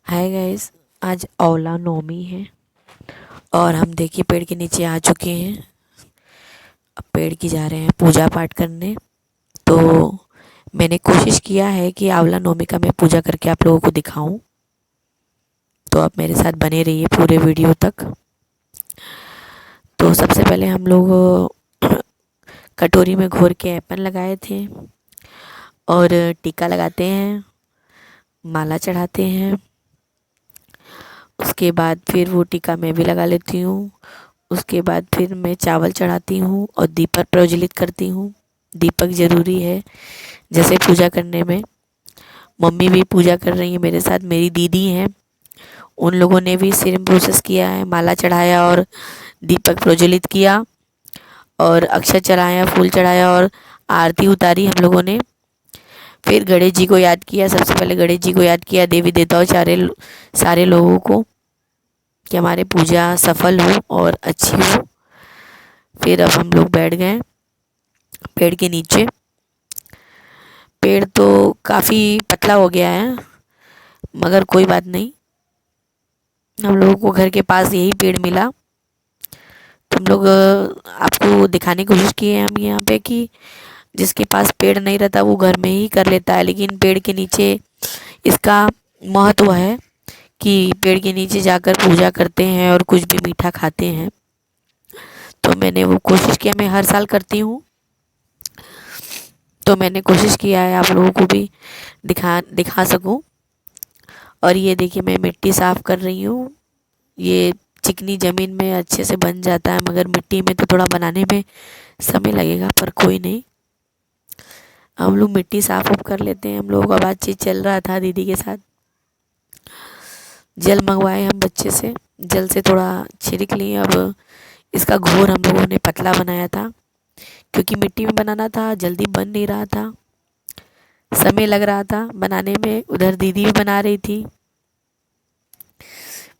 Hi guys. आज OLA नवमी है और हम देखिए पेड़ के नीचे आ चुके हैं। अब पेड़ की जा रहे हैं पूजा पाठ करने। तो मैंने कोशिश किया है कि आंवला नवमी का मैं पूजा करके आप लोगों को दिखाऊं। तो आप मेरे साथ बने रहिए पूरे वीडियो तक। तो सबसे पहले हम लोग कटोरी में घोर के एप्पल लगाए थे और टीका लगाते हैं, माला चढ़ाते हैं। उसके बाद फिर वो टीका मैं भी लगा लेती हूँ। उसके बाद फिर मैं चावल चढ़ाती हूँ और दीपक प्रज्वलित करती हूँ। दीपक ज़रूरी है जैसे पूजा करने में। मम्मी भी पूजा कर रही है मेरे साथ, मेरी दीदी हैं, उन लोगों ने भी सेम प्रोसेस किया है, माला चढ़ाया और दीपक प्रज्वलित किया और अक्षत चढ़ाया, फूल चढ़ाया और आरती उतारी हम लोगों ने। फिर गणेश जी को याद किया, सबसे पहले गणेश जी को याद किया, देवी देवताओं सारे लोगों को कि हमारे पूजा सफल हो और अच्छी हो। फिर अब हम लोग बैठ गए पेड़ के नीचे। पेड़ तो काफ़ी पतला हो गया है मगर कोई बात नहीं, हम लोगों को घर के पास यही पेड़ मिला तो हम लोग आपको दिखाने की कोशिश की है हम यहाँ पे कि जिसके पास पेड़ नहीं रहता वो घर में ही कर लेता है, लेकिन पेड़ के नीचे इसका महत्व है कि पेड़ के नीचे जाकर पूजा करते हैं और कुछ भी मीठा खाते हैं। तो मैंने वो कोशिश किया, मैं हर साल करती हूँ तो मैंने कोशिश किया है आप लोगों को भी दिखा सकूं। और ये देखिए मैं मिट्टी साफ़ कर रही हूँ। ये चिकनी ज़मीन में अच्छे से बन जाता है मगर मिट्टी में तो थोड़ा बनाने में समय लगेगा, पर कोई नहीं, हम लोग मिट्टी साफ उफ कर लेते हैं। हम लोगों का बातचीत चल रहा था दीदी के साथ। जल मंगवाए हम बच्चे से, जल से थोड़ा छिड़क लिए। अब इसका घोर हम लोगों ने पतला बनाया था क्योंकि मिट्टी में बनाना था, जल्दी बन नहीं रहा था, समय लग रहा था बनाने में। उधर दीदी भी बना रही थी,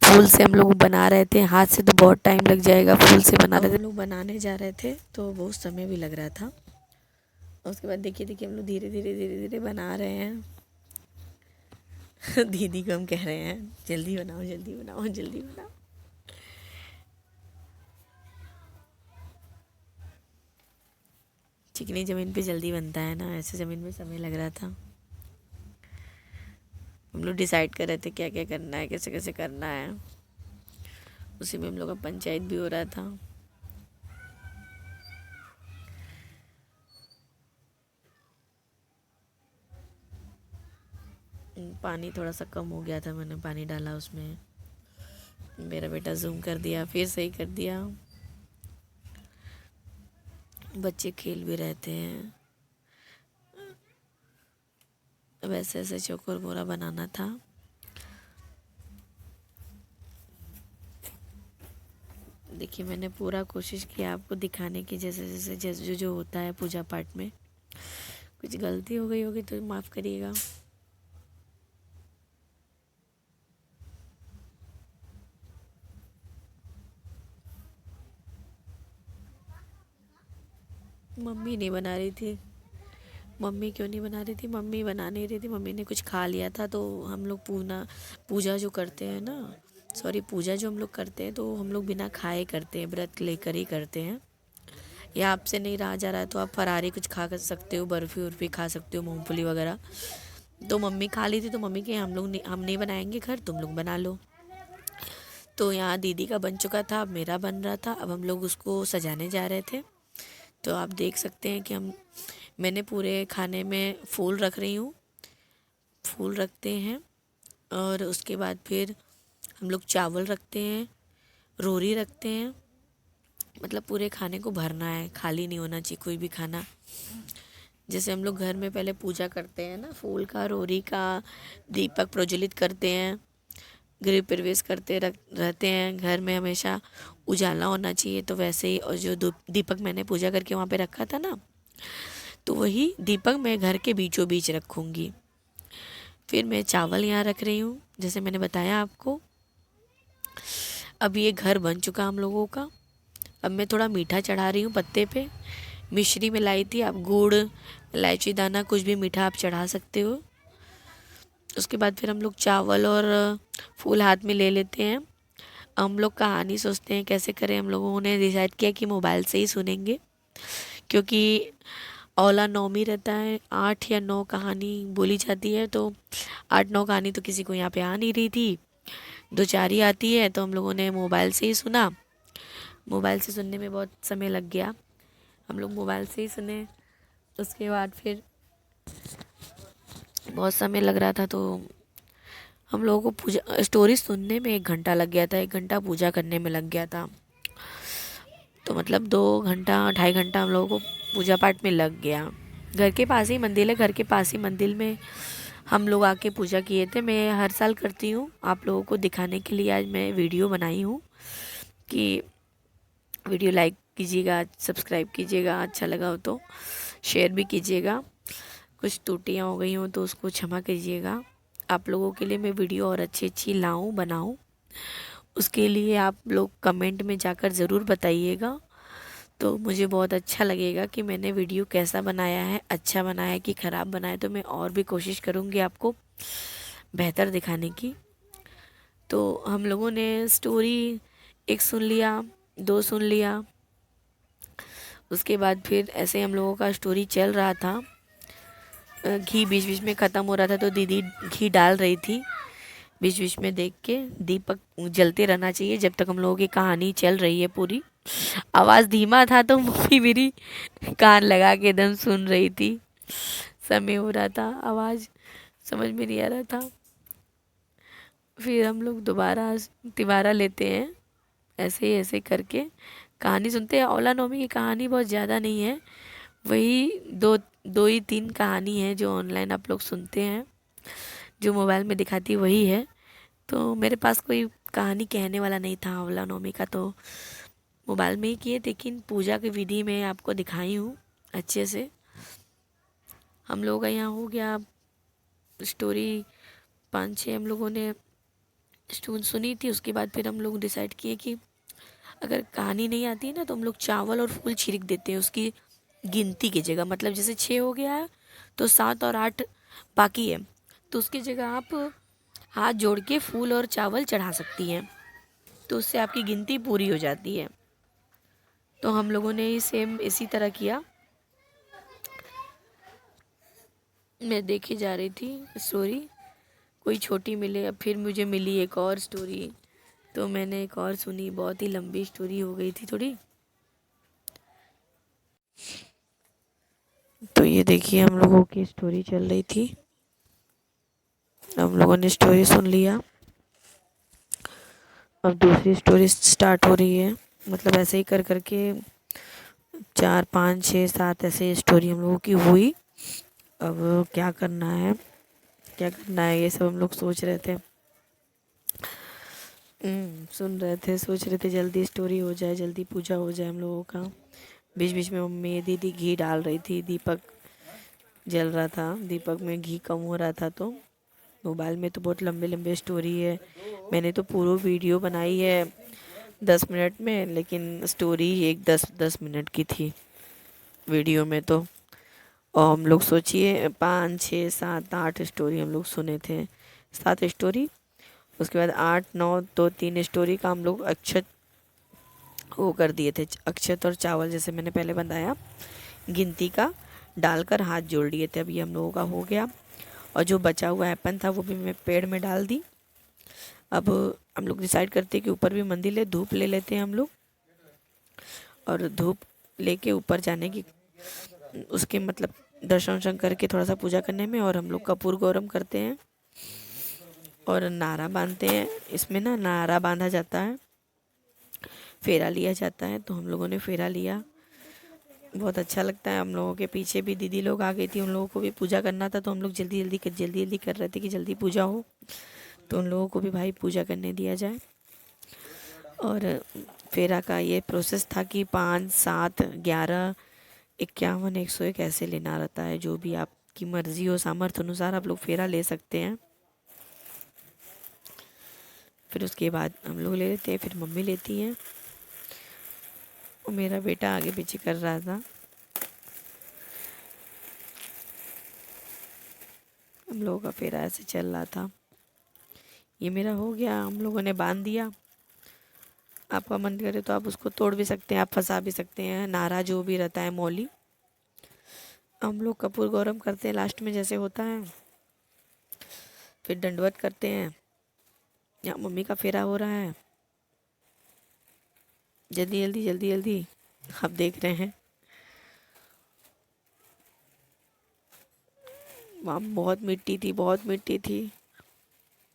फूल से हम लोग बना रहे थे, हाथ से तो बहुत टाइम लग जाएगा, फूल से बना रहे थे, हम लोग बनाने जा रहे थे तो बहुत समय भी लग रहा था। उसके बाद देखिए देखिए हम लोग धीरे धीरे धीरे धीरे बना रहे हैं। दीदी को हम कह रहे हैं जल्दी बनाओ जल्दी बनाओ जल्दी बनाओ। चिकनी ज़मीन पे जल्दी बनता है ना, ऐसे ज़मीन में समय लग रहा था। हम लोग डिसाइड कर रहे थे क्या क्या करना है, कैसे कैसे करना है। उसी में हम लोग का पंचायत भी हो रहा था। पानी थोड़ा सा कम हो गया था, मैंने पानी डाला उसमें। मेरा बेटा जूम कर दिया, फिर सही कर दिया। बच्चे खेल भी रहते हैं। वैसे ऐसे चौकोर बोरा बनाना था। देखिए मैंने पूरा कोशिश किया आपको दिखाने की, जैसे जैसे जैसे जो जो होता है पूजा पाठ में। कुछ गलती हो गई होगी तो माफ़ करिएगा। मम्मी नहीं बना रही थी। मम्मी क्यों नहीं बना रही थी? मम्मी बना नहीं रही थी, मम्मी ने कुछ खा लिया था। तो हम लोग पूजा जो करते हैं ना, सॉरी पूजा जो हम लोग करते हैं तो हम लोग बिना खाए करते हैं, व्रत लेकर ही करते हैं। या आपसे नहीं रहा जा रहा है तो आप फरारी कुछ खा कर सकते हो, बर्फ़ी उर्फ़ी खा सकते हो, मूंगफली वगैरह। तो मम्मी खा ली थी तो मम्मी के हम नहीं बनाएंगे घर, तुम लोग बना लो। तो यहाँ दीदी का बन चुका था, अब मेरा बन रहा था। अब हम लोग उसको सजाने जा रहे थे। तो आप देख सकते हैं कि मैंने पूरे खाने में फूल रख रही हूँ, फूल रखते हैं। और उसके बाद फिर हम लोग चावल रखते हैं, रोरी रखते हैं। मतलब पूरे खाने को भरना है, खाली नहीं होना चाहिए कोई भी खाना। जैसे हम लोग घर में पहले पूजा करते हैं ना, फूल का, रोरी का, दीपक प्रज्वलित करते हैं, गृह प्रवेश करते रहते हैं, घर में हमेशा उजाला होना चाहिए। तो वैसे ही, और जो दीपक मैंने पूजा करके वहाँ पे रखा था ना, तो वही दीपक मैं घर के बीचों बीच रखूँगी। फिर मैं चावल यहाँ रख रही हूँ जैसे मैंने बताया आपको। अब ये घर बन चुका हम लोगों का। अब मैं थोड़ा मीठा चढ़ा रही हूँ पत्ते पे। मिश्री में लाई थी, आप गुड़, इलायची दाना, कुछ भी मीठा आप चढ़ा सकते हो। उसके बाद फिर हम लोग चावल और फूल हाथ में ले लेते हैं। हम लोग कहानी सोचते हैं कैसे करें। हम लोगों ने डिसाइड किया कि मोबाइल से ही सुनेंगे, क्योंकि औला 9 रहता है, 8 या 9 कहानी बोली जाती है। तो 8-9 कहानी तो किसी को यहाँ पे आ नहीं रही थी, 2-4 ही आती है। तो हम लोगों ने मोबाइल से ही सुना। मोबाइल से सुनने में बहुत समय लग गया, हम लोग मोबाइल से ही सुने। उसके बाद फिर बहुत समय लग रहा था, तो हम लोगों को पूजा स्टोरी सुनने में 1 घंटा लग गया था, 1 घंटा पूजा करने में लग गया था। तो मतलब 2 घंटा 2.5 घंटा हम लोगों को पूजा पाठ में लग गया। घर के पास ही मंदिर है, घर के पास ही मंदिर में हम लोग आके पूजा किए थे। मैं हर साल करती हूँ, आप लोगों को दिखाने के लिए आज मैं वीडियो बनाई हूँ कि वीडियो लाइक कीजिएगा, सब्सक्राइब कीजिएगा, अच्छा लगा हो तो शेयर भी कीजिएगा। कुछ त्रुटियाँ हो गई हों तो उसको क्षमा कीजिएगा। आप लोगों के लिए मैं वीडियो और अच्छी अच्छी लाऊं बनाऊं, उसके लिए आप लोग कमेंट में जाकर ज़रूर बताइएगा। तो मुझे बहुत अच्छा लगेगा कि मैंने वीडियो कैसा बनाया है, अच्छा बनाया है कि ख़राब बनाया। तो मैं और भी कोशिश करूँगी आपको बेहतर दिखाने की। तो हम लोगों ने स्टोरी 1 सुन लिया, 2 सुन लिया। उसके बाद फिर ऐसे हम लोगों का स्टोरी चल रहा था। घी बीच बीच में ख़त्म हो रहा था, तो दीदी घी डाल रही थी बीच बीच में देख के। दीपक जलते रहना चाहिए जब तक हम लोगों की कहानी चल रही है पूरी। आवाज़ धीमा था तो मम्मी मेरी कान लगा के एकदम सुन रही थी। समय हो रहा था, आवाज़ समझ में नहीं आ रहा था। फिर हम लोग दोबारा तिबारा लेते हैं, ऐसे ही ऐसे करके कहानी सुनते हैं। औला नौमी की कहानी बहुत ज़्यादा नहीं है, वही दो दो ही 3 कहानी है जो ऑनलाइन आप लोग सुनते हैं, जो मोबाइल में दिखाती वही है। तो मेरे पास कोई कहानी कहने वाला नहीं था औला नौमी का, तो मोबाइल में ही किए। लेकिन पूजा की विधि में आपको दिखाई हूँ अच्छे से। हम लोगों का यहाँ हो गया स्टोरी 5-6 हम लोगों ने सुनी थी। उसके बाद फिर हम लोग डिसाइड किए कि अगर कहानी नहीं आती है ना, तो हम लोग चावल और फूल छिड़क देते हैं उसकी गिनती की जगह। मतलब जैसे 6 हो गया है तो 7 और 8 बाकी है, तो उसकी जगह आप हाथ जोड़ के फूल और चावल चढ़ा सकती हैं, तो उससे आपकी गिनती पूरी हो जाती है। तो हम लोगों ने ही सेम इसी तरह किया। मैं देखी जा रही थी स्टोरी, कोई छोटी मिले। अब फिर मुझे मिली एक और स्टोरी, तो मैंने एक और सुनी। बहुत ही लंबी स्टोरी हो गई थी थोड़ी। तो ये देखिए हम लोगों की स्टोरी चल रही थी, हम लोगों ने स्टोरी सुन लिया। अब दूसरी स्टोरी स्टार्ट हो रही है। मतलब ऐसे ही कर करके 4-5-6-7 ऐसे स्टोरी हम लोगों की हुई। अब क्या करना है, क्या करना है, ये सब हम लोग सोच रहे थे। सुन रहे थे, सोच रहे थे जल्दी स्टोरी हो जाए, जल्दी पूजा हो जाए हम लोगों का। बीच बीच में मम्मी दीदी घी डाल रही थी, दीपक जल रहा था, दीपक में घी कम हो रहा था। तो मोबाइल में तो बहुत लंबे लंबे स्टोरी है, मैंने तो पूरा वीडियो बनाई है 10 मिनट में, लेकिन स्टोरी एक 10-10 मिनट की थी वीडियो में। तो और हम लोग सोचिए 5-6-7-8 स्टोरी हम लोग सुने थे, 7 स्टोरी। उसके बाद 8-9 तो 3 स्टोरी का हम लोग अक्षत वो कर दिए थे, अक्षत और चावल जैसे मैंने पहले बताया गिनती का डालकर हाथ जोड़ लिए थे। अब ये हम लोगों का हो गया। और जो बचा हुआ एप्पल था वो भी मैं पेड़ में डाल दी। अब हम लोग डिसाइड करते हैं कि ऊपर भी मंदिर है, धूप ले लेते हैं हम लोग, और धूप लेके ऊपर जाने की उसके मतलब दर्शन वर्शन करके थोड़ा सा पूजा करने में। और हम लोग कपूर गौरम करते हैं और नारा बांधते हैं। इसमें ना नारा बांधा जाता है, फेरा लिया जाता है। तो हम लोगों ने फेरा लिया, बहुत अच्छा लगता है। हम लोगों के पीछे भी दीदी लोग आ गई थी, उन लोगों को भी पूजा करना था। तो हम लोग जल्दी जल्दी कर रहे थे कि जल्दी पूजा हो, तो उन लोगों को भी भाई पूजा करने दिया जाए। और फेरा का ये प्रोसेस था कि 5, 7, 11, 51, 101 ऐसे लेना रहता है। जो भी आपकी मर्जी हो, सामर्थ्य अनुसार आप लोग फेरा ले सकते हैं। फिर उसके बाद हम लोग ले लेते हैं, फिर मम्मी लेती हैं, और मेरा बेटा आगे पीछे कर रहा था। हम लोगों का फेरा ऐसे चल रहा था। ये मेरा हो गया, हम लोगों ने बांध दिया। आपका मन करे तो आप उसको तोड़ भी सकते हैं, आप फंसा भी सकते हैं, नारा जो भी रहता है मौली। हम लोग कपूर गौरम करते हैं लास्ट में जैसे होता है, फिर दंडवत करते हैं। यहाँ मम्मी का फेरा हो रहा है, जल्दी जल्दी जल्दी जल्दी आप देख रहे हैं। वहाँ बहुत मिट्टी थी, बहुत मिट्टी थी।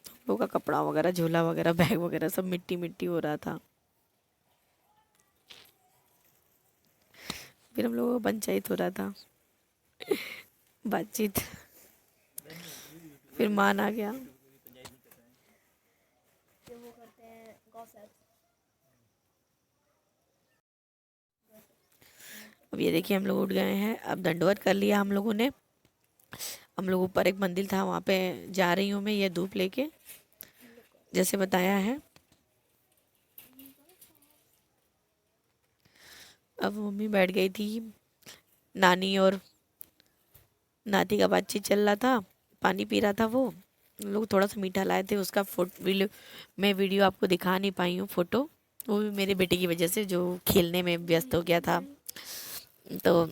हम लोग का कपड़ा वगैरह, झोला वगैरह, बैग वगैरह सब मिट्टी मिट्टी हो रहा था। फिर हम लोगों का पंचायत हो रहा था, बातचीत। फिर मान आ गया। अब ये देखिए हम लोग उठ गए हैं, अब दंडवत कर लिया हम लोगों ने। हम लोग ऊपर एक मंदिर था वहाँ पे जा रही हूँ मैं, ये धूप लेके जैसे बताया है। अब मम्मी बैठ गई थी, नानी और नाती का बातचीत चल रहा था, पानी पी रहा था वो। हम लोग थोड़ा सा मीठा लाए थे, उसका वीडियो आपको दिखा नहीं पाई हूँ फोटो, वो भी मेरे बेटे की वजह से जो खेलने में व्यस्त हो गया था। तो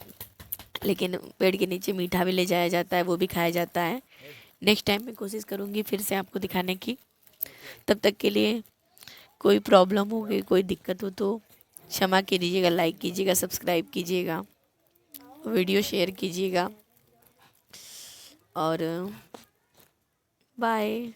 लेकिन पेड़ के नीचे मीठा भी ले जाया जाता है, वो भी खाया जाता है। नेक्स्ट टाइम मैं कोशिश करूँगी फिर से आपको दिखाने की। तब तक के लिए कोई प्रॉब्लम हो गई, कोई दिक्कत हो तो क्षमा कीजिएगा, लाइक कीजिएगा, सब्सक्राइब कीजिएगा, वीडियो शेयर कीजिएगा और बाय।